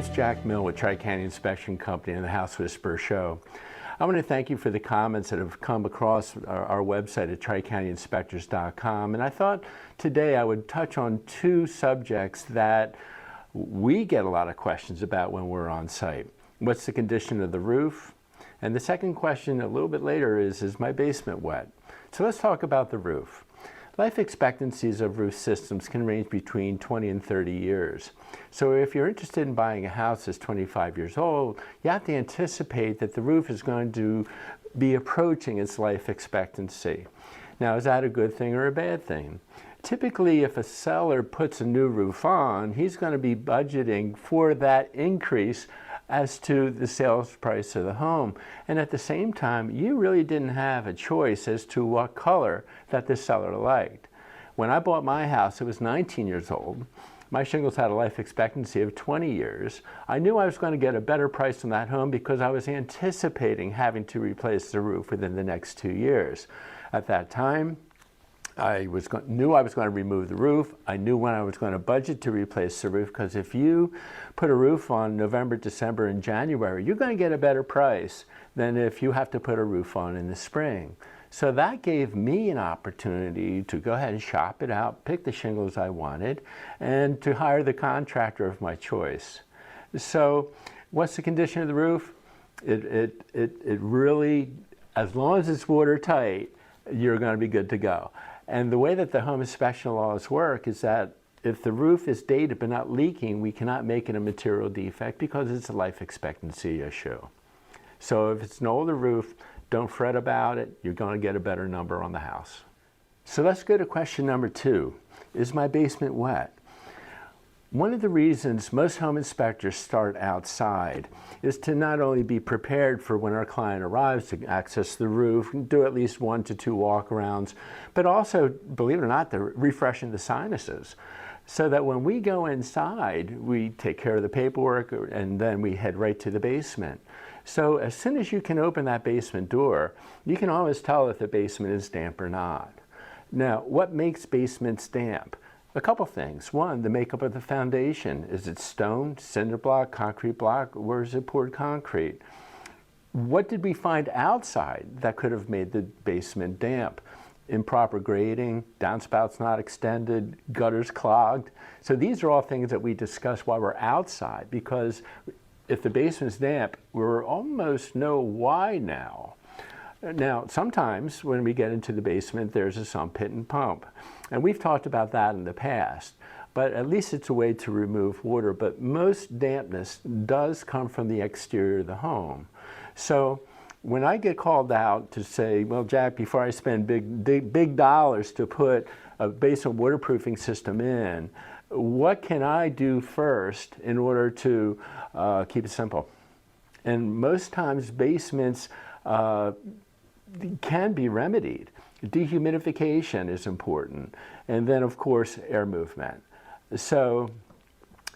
it's Jack Milne with Tri-County Inspection Company and the House Whisperer Show. I want to thank you for the comments that have come across our website at tricountyyinspectors.com. And I thought today I would touch on two subjects that we get a lot of questions about when we're on site. What's the condition of the roof? And the second question a little bit later is my basement wet? So let's talk about the roof. Life expectancies of roof systems can range between 20 and 30 years. So if you're interested in buying a house that's 25 years old, you have to anticipate that the roof is going to be approaching its life expectancy. Now, is that a good thing or a bad thing? Typically, if a seller puts a new roof on, he's going to be budgeting for that increase as to the sales price of the home. And at the same time, you really didn't have a choice as to what color that the seller liked. When I bought my house, it was 19 years old. My shingles had a life expectancy of 20 years. I knew I was going to get a better price on that home because I was anticipating having to replace the roof within the next 2 years. At that time, I knew I was going to remove the roof. I knew when I was going to budget to replace the roof, because if you put a roof on November, December, and January, you're going to get a better price than if you have to put a roof on in the spring. So that gave me an opportunity to go ahead and shop it out, pick the shingles I wanted, and to hire the contractor of my choice. So what's the condition of the roof? It really, as long as it's watertight, you're going to be good to go. And the way that the home inspection laws work is that if the roof is dated but not leaking, we cannot make it a material defect because it's a life expectancy issue. So if it's an older roof, don't fret about it. You're going to get a better number on the house. So let's go to question number 2. Is my basement wet? One of the reasons most home inspectors start outside is to not only be prepared for when our client arrives to access the roof, do at least 1 to 2 walk-arounds, but also, believe it or not, they're refreshing the sinuses. So that when we go inside, we take care of the paperwork and then we head right to the basement. So as soon as you can open that basement door, you can always tell if the basement is damp or not. Now, what makes basements damp? A couple things. One, the makeup of the foundation. Is it stone, cinder block, concrete block, or is it poured concrete? What did we find outside that could have made the basement damp? Improper grading, downspouts not extended, gutters clogged. So these are all things that we discuss while we're outside, because if the basement's damp, we're almost know why now. Now, sometimes when we get into the basement, there's a sump pit and pump. And we've talked about that in the past, but at least it's a way to remove water. But most dampness does come from the exterior of the home. So when I get called out to say, well, Jack, before I spend big dollars to put a basement waterproofing system in, what can I do first in order to keep it simple? And most times basements can be remedied. Dehumidification is important. And then, of course, air movement. So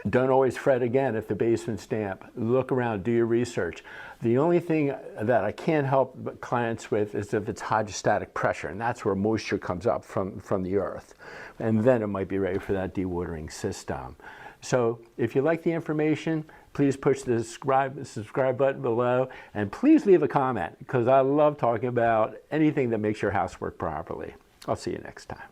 don't always fret again if the basement's damp. Look around, do your research. The only thing that I can't help clients with is if it's hydrostatic pressure, and that's where moisture comes up from the earth. And then it might be ready for that dewatering system. So if you like the information, please push the subscribe button below, and please leave a comment, because I love talking about anything that makes your house work properly. I'll see you next time.